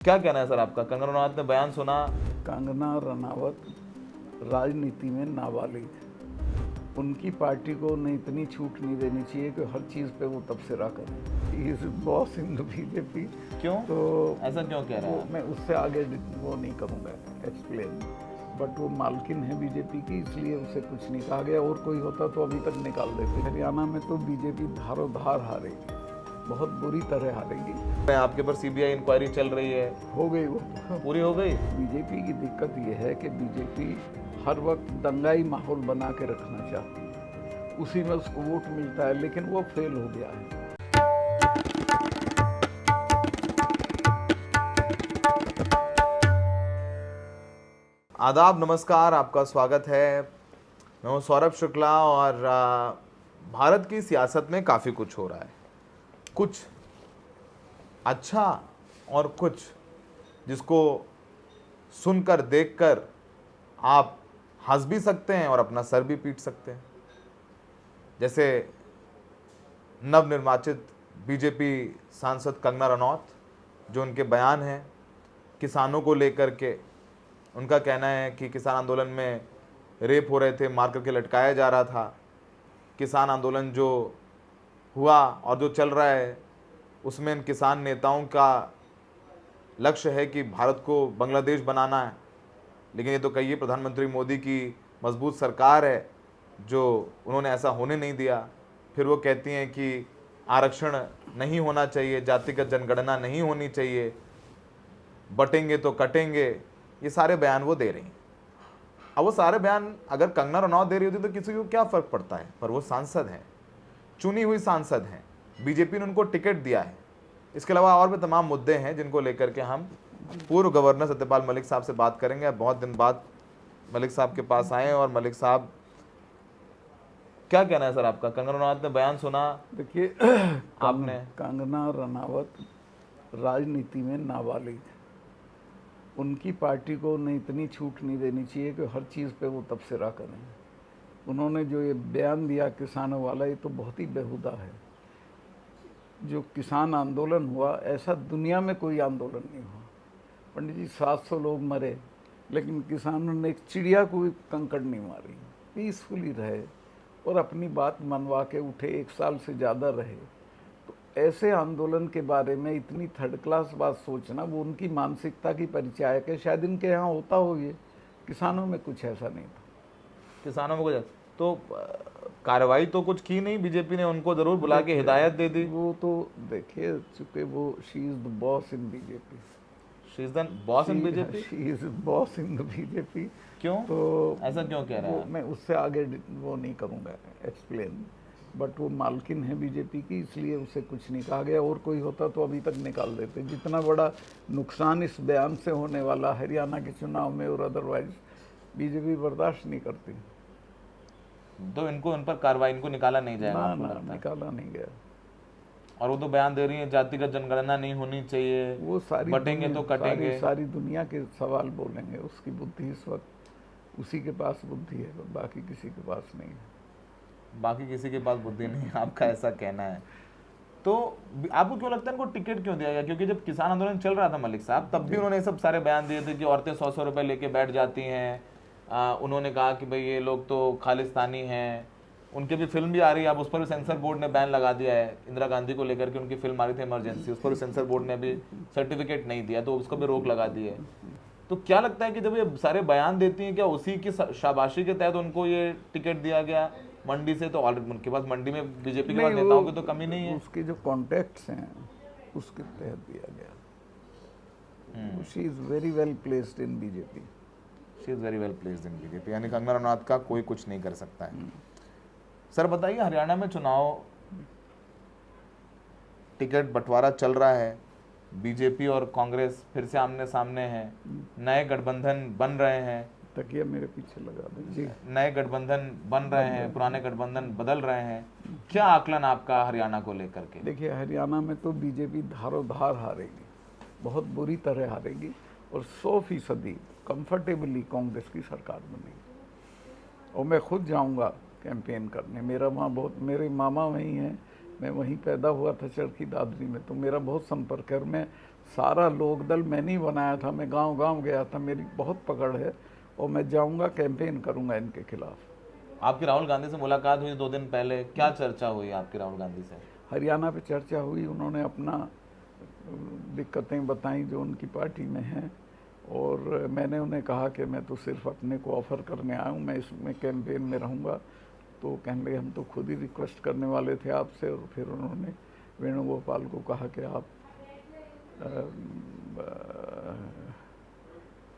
क्या कहना है सर आपका? कंगना रनावत ने बयान सुना। कंगना रनावत राजनीति में नाबालिग, उनकी पार्टी को न इतनी छूट नहीं देनी चाहिए कि हर चीज़ पे वो तबसरा करें। Is boss in the BJP. क्यों? तो ऐसा क्यों कह रहा है? मैं उससे आगे वो नहीं करूँगा एक्सप्लेन, बट वो मालकिन है बीजेपी की, इसलिए उसे कुछ नहीं कहा गया। और कोई होता तो अभी तक निकाल देते। हरियाणा में तो बीजेपी धारोधार हारेगी, बहुत बुरी तरह हारेगी। आपके पर सीबीआई इंक्वायरी चल रही है, हो गई वो पूरी हो गई। बीजेपी की दिक्कत ये है कि बीजेपी हर वक्त दंगाई माहौल बना के रखना चाहती है, उसी में उसको वोट मिलता है, लेकिन वो फेल हो गया है। आदाब, नमस्कार, आपका स्वागत है। मैं हूं सौरभ शुक्ला और भारत की सियासत में काफ़ी कुछ हो रहा है, कुछ अच्छा और कुछ जिसको सुनकर देखकर आप हंस भी सकते हैं और अपना सर भी पीट सकते हैं। जैसे नवनिर्वाचित बीजेपी सांसद कंगना रनौत, जो उनके बयान हैं किसानों को लेकर के। उनका कहना है कि किसान आंदोलन में रेप हो रहे थे, मार करके लटकाया जा रहा था। किसान आंदोलन जो हुआ और जो चल रहा है उसमें इन किसान नेताओं का लक्ष्य है कि भारत को बांग्लादेश बनाना है। लेकिन ये तो कहिए प्रधानमंत्री मोदी की मजबूत सरकार है जो उन्होंने ऐसा होने नहीं दिया। फिर वो कहती हैं कि आरक्षण नहीं होना चाहिए, जातिगत जनगणना नहीं होनी चाहिए, बटेंगे तो कटेंगे। ये सारे बयान वो दे रही हैं। अब वो सारे बयान अगर कंगना रनौत दे रही होती तो किसी को क्या फ़र्क पड़ता है, पर वो सांसद हैं, चुनी हुई सांसद हैं, बीजेपी ने उनको टिकट दिया है। इसके अलावा और भी तमाम मुद्दे हैं जिनको लेकर के हम पूर्व गवर्नर सत्यपाल मलिक साहब से बात करेंगे। बहुत दिन बाद मलिक साहब के पास आए और मलिक साहब, क्या कहना है सर आपका? कंगना रनौत ने बयान सुना। देखिए, आपने कंगना रनावत राजनीति में नाबालिग, उनकी पार्टी को न इतनी छूट नहीं देनी चाहिए कि हर चीज़ पे वो तबसरा करें। उन्होंने जो ये बयान दिया किसानों वाला, ये तो बहुत ही बेहुदा है। जो किसान आंदोलन हुआ, ऐसा दुनिया में कोई आंदोलन नहीं हुआ। पंडित जी, 700 लोग मरे, लेकिन किसानों ने एक चिड़िया को भी कंकड़ नहीं मारी, पीसफुली रहे और अपनी बात मनवा के उठे, 1 साल से ज़्यादा रहे। तो ऐसे आंदोलन के बारे में इतनी थर्ड क्लास बात सोचना, वो उनकी मानसिकता की परिचायक है। शायद इनके यहाँ होता हो ये, किसानों में कुछ ऐसा नहीं था। किसानों में कुछ तो कार्रवाई तो कुछ की नहीं बीजेपी ने, उनको जरूर बुला के हिदायत दे दी। वो तो देखिए चुके, वो she is the boss in BJP. She is the boss in BJP. She is boss in the BJP. क्यों? तो ऐसा क्यों कह रहा है? मैं उससे आगे वो नहीं करूँगा एक्सप्लेन, बट वो मालकिन है बीजेपी की, इसलिए उसे कुछ नहीं कहा गया। और कोई होता तो अभी तक निकाल देते। जितना बड़ा नुकसान इस बयान से होने वाला हरियाणा के चुनाव में और अदरवाइज, बीजेपी बर्दाश्त नहीं करती। तो इनको, इन पर कार्रवाई, इनको निकाला नहीं जाएगा? आपको लगता है? निकाला नहीं गया। और वो तो बयान दे रही है जातिगत जनगणना नहीं होनी चाहिए, वो सारी बटेंगे तो कटेंगे। सारी दुनिया के सवाल बोलेंगे। उसकी बुद्धि इस वक्त उसी के पास बुद्धि है, बाकी किसी के पास नहीं है। बाकी किसी के पास बुद्धि नहीं है, आपका ऐसा कहना है। तो आपको क्यों लगता है इनको टिकट क्यों दिया गया? क्योंकि जब किसान आंदोलन चल रहा था मलिक साहब, तब भी उन्होंने सब सारे बयान दिए थे कि औरतें 100-100 रुपए लेके बैठ जाती हैं। उन्होंने कहा कि भाई ये लोग तो खालिस्तानी हैं। उनकी भी फिल्म भी आ रही है, अब उस पर भी सेंसर बोर्ड ने बैन लगा दिया है। इंदिरा गांधी को लेकर के उनकी फिल्म आ रही थी इमरजेंसी, उस पर भी सेंसर बोर्ड ने भी सर्टिफिकेट नहीं दिया, तो उसको भी रोक लगा दी है। तो क्या लगता है कि जब ये सारे बयान देती हैं, क्या उसी की शाबाशी के तहत उनको ये टिकट दिया गया मंडी से? तो ऑलरेडी उनके पास मंडी में बीजेपी के पास नेताओं की तो कमी नहीं है। उसके जो कॉन्टेक्ट्स हैं उसके तहत दिया गया। She is very well placed in BJP. She is very well placed in BJP, यानी कंगना रनौत का कोई कुछ नहीं कर सकता है। सर बताइए, हरियाणा में चुनाव टिकट बंटवारा चल रहा है, बीजेपी और कांग्रेस फिर से आमने सामने हैं, नए गठबंधन बन रहे हैं। तकिया मेरे पीछे लगा दीजिए। नए गठबंधन बन रहे हैं, पुराने गठबंधन बदल रहे हैं। क्या आकलन आपका हरियाणा को लेकर के? देखिए, हरियाणा में तो बीजेपी धारोधार हारेगी, बहुत बुरी तरह हारेगी, और 100% कंफर्टेबली कांग्रेस की सरकार बनेगी। और मैं खुद जाऊंगा कैंपेन करने। मेरा वहाँ बहुत, मेरे मामा वहीं हैं, मैं वहीं पैदा हुआ था चरखी दादरी में, तो मेरा बहुत संपर्क है। और मैं सारा लोक दल मैंने ही बनाया था, मैं गांव गांव गया था, मेरी बहुत पकड़ है और मैं जाऊंगा, कैंपेन करूंगा इनके खिलाफ। आपकी राहुल गांधी से मुलाकात हुई 2 दिन पहले, क्या चर्चा हुई आपकी राहुल गांधी से? हरियाणा पे चर्चा हुई, उन्होंने अपना दिक्कतें बताई जो उनकी पार्टी में हैं, और मैंने उन्हें कहा कि मैं तो सिर्फ अपने को ऑफ़र करने आया हूँ, मैं इसमें कैंपेन में रहूँगा। तो कहने लगे हम तो खुद ही रिक्वेस्ट करने वाले थे आपसे। और फिर उन्होंने वेणुगोपाल को कहा कि आप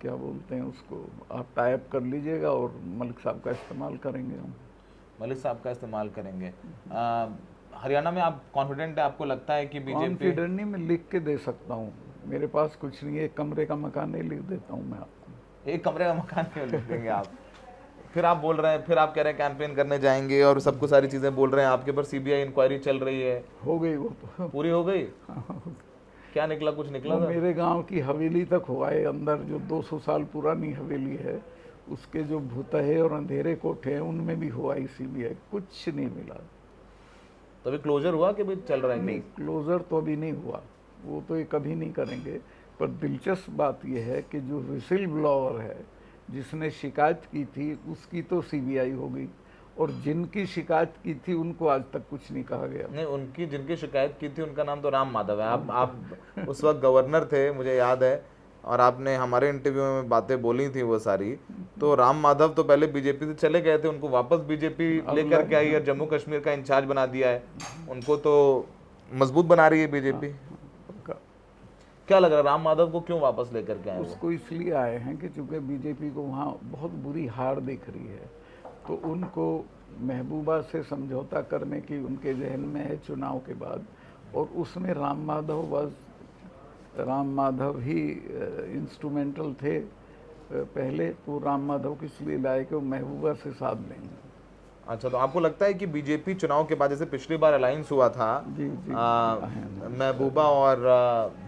क्या बोलते हैं उसको, आप टाइप कर लीजिएगा और मलिक साहब का इस्तेमाल करेंगे हम। मलिक साहब का इस्तेमाल करेंगे। हरियाणा में आप कॉन्फिडेंट है? आपको लगता है कि बीजेपी? कॉन्फिडेंट नहीं, मैं लिख के दे सकता हूँ, मेरे पास कुछ नहीं है, एक कमरे का मकान नहीं, लिख देता हूँ मैं आपको। एक कमरे का मकान क्यों लिख देंगे आप? फिर आप बोल रहे हैं, फिर आप कह रहे हैं कैंपेन करने जाएंगे और सबको सारी चीजें बोल रहे हैं, आपके ऊपर सीबीआई इंक्वायरी चल रही है। हो गई वो तो। पूरी हो गई? क्या निकला? कुछ निकला वो था? मेरे गांव की हवेली तक हुआ है, अंदर जो 200 साल पुरानी हवेली है उसके जो भूतहे और अंधेरे कोठे हैं उनमें भी हुआ सीबीआई, कुछ नहीं मिला। तो अभी क्लोजर हुआ कि भी चल रहा है? नहीं, क्लोजर तो अभी नहीं हुआ, वो तो ये कभी नहीं करेंगे। पर दिलचस्प बात यह है कि जो विसिल ब्लोअर है, जिसने शिकायत की थी, उसकी तो सीबीआई हो गई, और जिनकी शिकायत की थी उनको आज तक कुछ नहीं कहा गया। नहीं, उनकी जिनकी शिकायत की थी उनका नाम तो राम माधव है। आप उस वक्त गवर्नर थे, मुझे याद है, और आपने हमारे इंटरव्यू में बातें बोली थी वो सारी। तो राम माधव तो पहले बीजेपी से चले गए थे, उनको वापस बीजेपी लेकर के आई है, जम्मू कश्मीर का इंचार्ज बना दिया है, उनको तो मजबूत बना रही है बीजेपी। क्या लग रहा है राम माधव को क्यों वापस लेकर के आए वो? उसको इसलिए आए हैं कि चूंकि बीजेपी को वहाँ बहुत बुरी हार दिख रही है, तो उनको महबूबा से समझौता करने की उनके जहन में है चुनाव के बाद, और उसमें राम माधव ही इंस्ट्रूमेंटल थे पहले। तो राम माधव को इसलिए लाए कि वो महबूबा से साथ लेंगे। अच्छा, तो आपको लगता है कि बीजेपी चुनाव के बाद, जैसे पिछली बार अलायंस हुआ था जी महबूबा और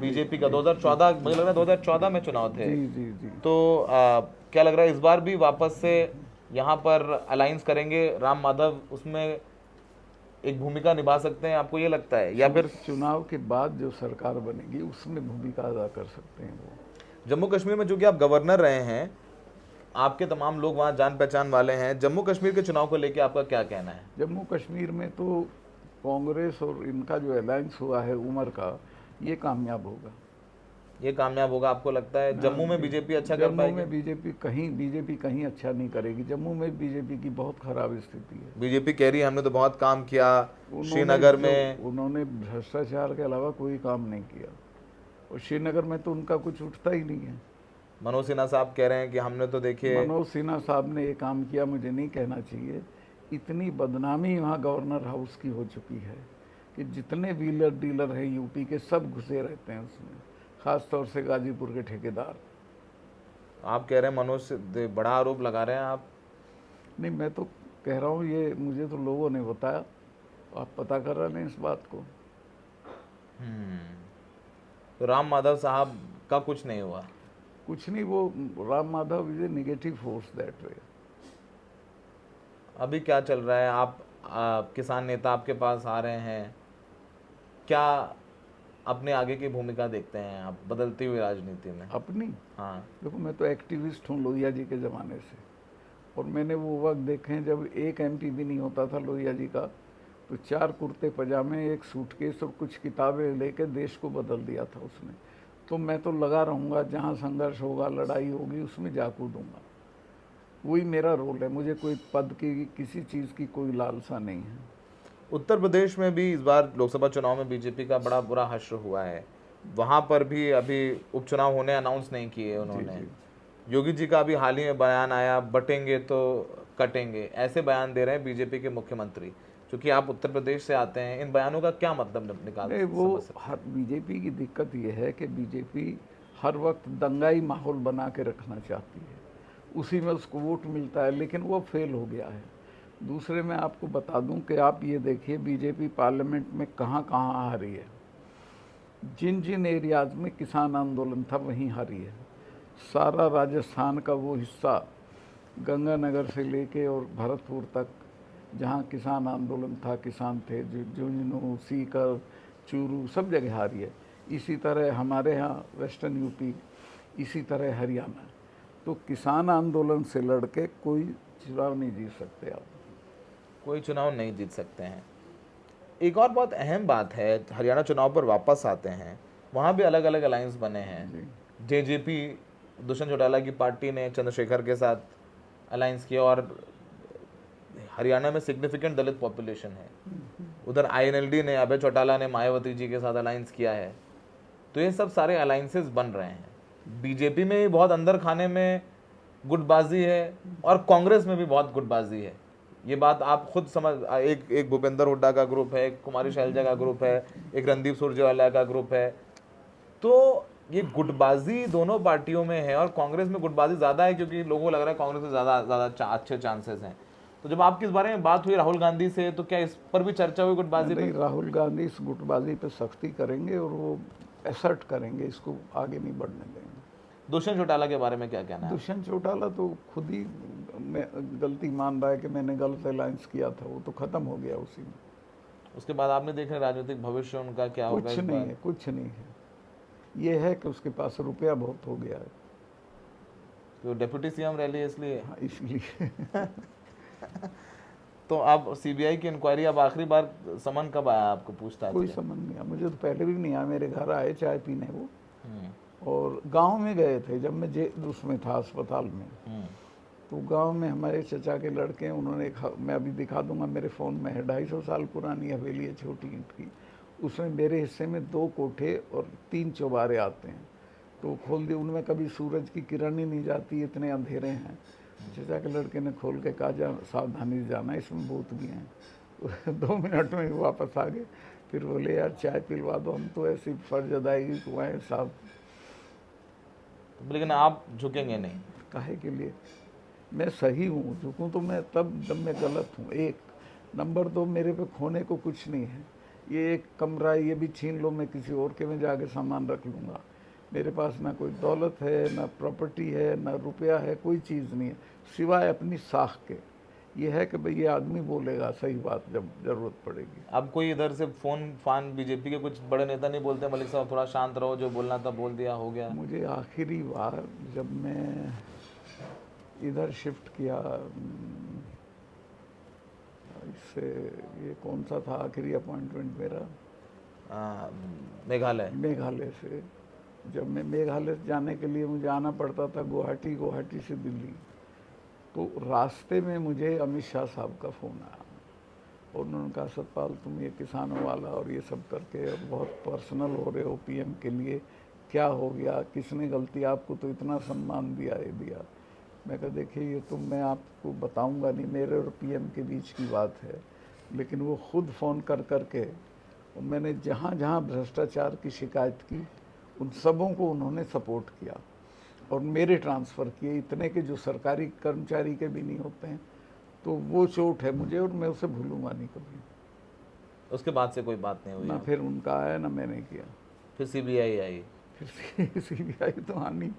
बीजेपी का 2014, मुझे लग रहा है 2014 में चुनाव थे। जी। तो क्या लग रहा है इस बार भी वापस से यहाँ पर अलायंस करेंगे? राम माधव उसमें एक भूमिका निभा सकते हैं, आपको ये लगता है? या फिर चुनाव के बाद जो सरकार बनेगी उसमें भूमिका अदा कर सकते हैं वो। जम्मू कश्मीर में चूंकि आप गवर्नर रहे हैं, आपके तमाम लोग वहाँ जान पहचान वाले हैं, जम्मू कश्मीर के चुनाव को लेकर आपका क्या कहना है? जम्मू कश्मीर में तो कांग्रेस और इनका जो अलायंस हुआ है उमर का, ये कामयाब होगा। ये कामयाब होगा आपको लगता है? जम्मू में बीजेपी अच्छा कर पाएगी? जम्मू में बीजेपी कहीं अच्छा नहीं करेगी। जम्मू में बीजेपी की बहुत खराब स्थिति है। बीजेपी कह रही है हमने तो बहुत काम किया श्रीनगर में। उन्होंने भ्रष्टाचार के अलावा कोई काम नहीं किया, और श्रीनगर में तो उनका कुछ उठता ही नहीं है। मनोज सिन्हा साहब कह रहे हैं कि हमने तो देखिए, मनोज सिन्हा साहब ने ये काम किया, मुझे नहीं कहना चाहिए। इतनी बदनामी वहाँ गवर्नर हाउस की हो चुकी है कि जितने व्हीलर डीलर हैं यूपी के, सब घुसे रहते हैं उसमें, खास तौर से गाजीपुर के ठेकेदार। आप कह रहे हैं मनोज से बड़ा आरोप लगा रहे हैं आप? नहीं, मैं तो कह रहा हूँ, ये मुझे तो लोगों ने बताया, आप पता कर रहे हैं इस बात को। तो राम माधव साहब का कुछ नहीं हुआ? कुछ नहीं, वो Ram Madhav is a negative force that way. अभी क्या चल रहा है? आप किसान नेता आपके पास आ रहे हैं, क्या अपने आगे की भूमिका देखते हैं आप बदलती हुई राजनीति में अपनी? हाँ, देखो, मैं तो एक्टिविस्ट हूँ लोहिया जी के ज़माने से, और मैंने वो वक्त देखे हैं जब एक एमपी भी नहीं होता था लोहिया जी का, तो 4 कुर्ते पजामे, एक सूटकेस और कुछ किताबें लेकर देश को बदल दिया था उसने। तो मैं तो लगा रहूँगा, जहाँ संघर्ष होगा, लड़ाई होगी, उसमें जा कूदूँगा। वही मेरा रोल है, मुझे कोई पद की, किसी चीज़ की कोई लालसा नहीं है। उत्तर प्रदेश में भी इस बार लोकसभा चुनाव में बीजेपी का बड़ा बुरा हश्र हुआ है, वहाँ पर भी अभी उपचुनाव होने अनाउंस नहीं किए उन्होंने। योगी जी का अभी हाल ही में बयान आया, बटेंगे तो कटेंगे, ऐसे बयान दे रहे हैं बीजेपी के मुख्यमंत्री। क्योंकि आप उत्तर प्रदेश से आते हैं, इन बयानों का क्या मतलब निकालते हैं? वो हर बीजेपी की दिक्कत ये है कि बीजेपी हर वक्त दंगाई माहौल बना के रखना चाहती है, उसी में उसको वोट मिलता है, लेकिन वो फेल हो गया है। दूसरे मैं आपको बता दूं कि आप ये देखिए, बीजेपी पार्लियामेंट में कहाँ कहाँ हारी है। जिन जिन एरियाज में किसान आंदोलन था वहीं हारी है। सारा राजस्थान का वो हिस्सा, गंगानगर से लेके और भरतपुर तक, जहाँ किसान आंदोलन था, किसान थे, झुंझुनू, सीकर, चूरू, सब जगह हारी है। इसी तरह हमारे यहाँ वेस्टर्न यूपी, इसी तरह हरियाणा। तो किसान आंदोलन से लड़के कोई चुनाव नहीं जीत सकते आप। कोई चुनाव नहीं जीत सकते हैं। एक और बहुत अहम बात है, हरियाणा चुनाव पर वापस आते हैं, वहाँ भी अलग अलग अलायंस बने हैं। जेजेपी दुष्यंत चौटाला की पार्टी ने चंद्रशेखर के साथ अलायंस किया और हरियाणा में सिग्निफिकेंट दलित पॉपुलेशन है। उधर आईएनएलडी ने, अभय चौटाला ने मायावती जी के साथ अलायंस किया है। तो ये सब सारे अलायंसेस बन रहे हैं। बीजेपी में भी बहुत अंदर खाने में गुटबाजी है और कांग्रेस में भी बहुत गुटबाजी है। ये बात आप खुद समझ, एक भूपेंद्र हुड्डा का ग्रुप है, एक कुमारी शैलजा का ग्रुप है, एक रणदीप सुरजेवाला का ग्रुप है। तो ये गुटबाजी दोनों पार्टियों में है और कांग्रेस में गुटबाजी ज़्यादा है क्योंकि लोगों को लग रहा है कांग्रेस में ज़्यादा अच्छे चांसेस हैं। तो जब आपकी इस बारे में बात हुई राहुल गांधी से, तो क्या इस पर भी चर्चा हुई गुटबाजी नहीं, पे? राहुल गांधी इस गुटबाजी पे सख्ती करेंगे और वो एसर्ट करेंगे, इसको आगे नहीं बढ़ने देंगे। दुष्यंत चौटाला के बारे में क्या कहना है? दुष्यंत चौटाला तो खुद ही गलती मान रहा है कि मैंने गलत अलायंस किया था, वो तो खत्म हो गया उसी में। उसके बाद आपने देखा राजनीतिक भविष्य उनका क्या होगा? कुछ नहीं है, कुछ नहीं है। ये है कि उसके पास रुपया बहुत हो गया है, तो डिप्टी सीएम रह लिए इसलिए। हाँ, इसलिए। तो अब सीबीआई की इंक्वायरी, अब आखिरी बार समन कब आया आपको पूछताछ कोई के? समझ नहीं आया मुझे, तो पहले भी नहीं आया। मेरे घर आए चाय पीने वो, हम्म, और गांव में गए थे जब मैं उसमें था अस्पताल में। हम्म, तो गांव में हमारे चचा के लड़के हैं, उन्होंने मैं अभी दिखा दूंगा, मेरे फ़ोन में है, 250 साल पुरानी हवेली है, छोटी ईंट की। उसमें मेरे हिस्से में 2 कोठे और 3 चौबारे आते हैं। तो खोल दिए, उनमें कभी सूरज की किरण ही नहीं जाती, इतने अंधेरे हैं। चचा के लड़के ने खोल के कहा, जा सावधानी से जाना, इसमें भूत भी हैं। तो 2 मिनट में वापस आ गए। फिर बोले, यार चाय पिलवा दो, हम तो ऐसी फर्ज अदायगी को आए साहब। लेकिन आप झुकेंगे नहीं? काहे के लिए? मैं सही हूँ, झुकूँ तो मैं तब जब मैं गलत हूँ। 1 नंबर 2, मेरे पे खोने को कुछ नहीं है। ये एक कमरा है, ये भी छीन लो, मैं किसी और के में जाके सामान रख लूँगा। मेरे पास ना कोई दौलत है, ना प्रॉपर्टी है, ना रुपया है, कोई चीज़ नहीं है सिवाय अपनी साख के। ये है कि भाई ये आदमी बोलेगा सही बात जब ज़रूरत पड़ेगी। अब कोई इधर से फोन फान बीजेपी के कुछ बड़े नेता नहीं बोलते मलिक साहब थोड़ा शांत रहो, जो बोलना था बोल दिया, हो गया? मुझे आखिरी बार जब मैं इधर शिफ्ट किया, इससे ये कौन सा था आखिरी अपॉइंटमेंट मेरा? मेघालय से। जब मैं मेघालय जाने के लिए मुझे आना पड़ता था गुवाहाटी, गुवाहाटी से दिल्ली, तो रास्ते में मुझे अमित शाह साहब का फ़ोन आया और उन्होंने कहा, सतपाल तुम ये किसानों वाला और ये सब करके अब बहुत पर्सनल हो रहे हो पीएम के लिए, क्या हो गया, किसने गलती, आपको तो इतना सम्मान दिया, ये दिया। मैं कहा, देखिए ये तो मैं आपको बताऊंगा नहीं, मेरे और पीएम के बीच की बात है। लेकिन वो खुद फ़ोन कर के, और मैंने जहाँ जहाँ भ्रष्टाचार की शिकायत की उन सबों को उन्होंने सपोर्ट किया और मेरे ट्रांसफ़र किए, इतने के जो सरकारी कर्मचारी के भी नहीं होते हैं। तो वो चोट है मुझे और मैं उसे भूलूंगा नहीं कभी। उसके बाद से कोई बात नहीं हुई? ना फिर उनका आया ना मैंने किया। फिर सीबीआई आई? फिर सीबीआई तो आनी।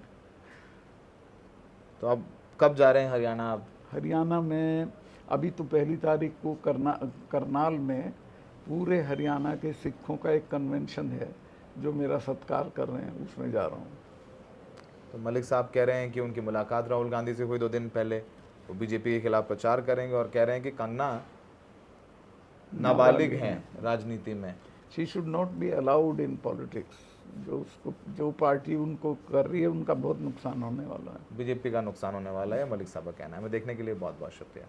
तो अब कब जा रहे हैं हरियाणा? आप हरियाणा में अभी तो 1 तारीख को करनाल में पूरे हरियाणा के सिखों का एक कन्वेंशन है जो मेरा सत्कार कर रहे हैं, उसमें जा रहा हूँ। तो मलिक साहब कह रहे हैं कि उनकी मुलाकात राहुल गांधी से हुई 2 दिन पहले, वो बीजेपी के खिलाफ प्रचार करेंगे और कह रहे हैं कि कंगना नाबालिग हैं राजनीति में। She should not be allowed in politics. जो पार्टी उनको कर रही है उनका बहुत नुकसान होने वाला है। बीजेपी का नुकसान होने वाला है, मलिक साहब का कहना है। हमें देखने के लिए बहुत बहुत शुक्रिया।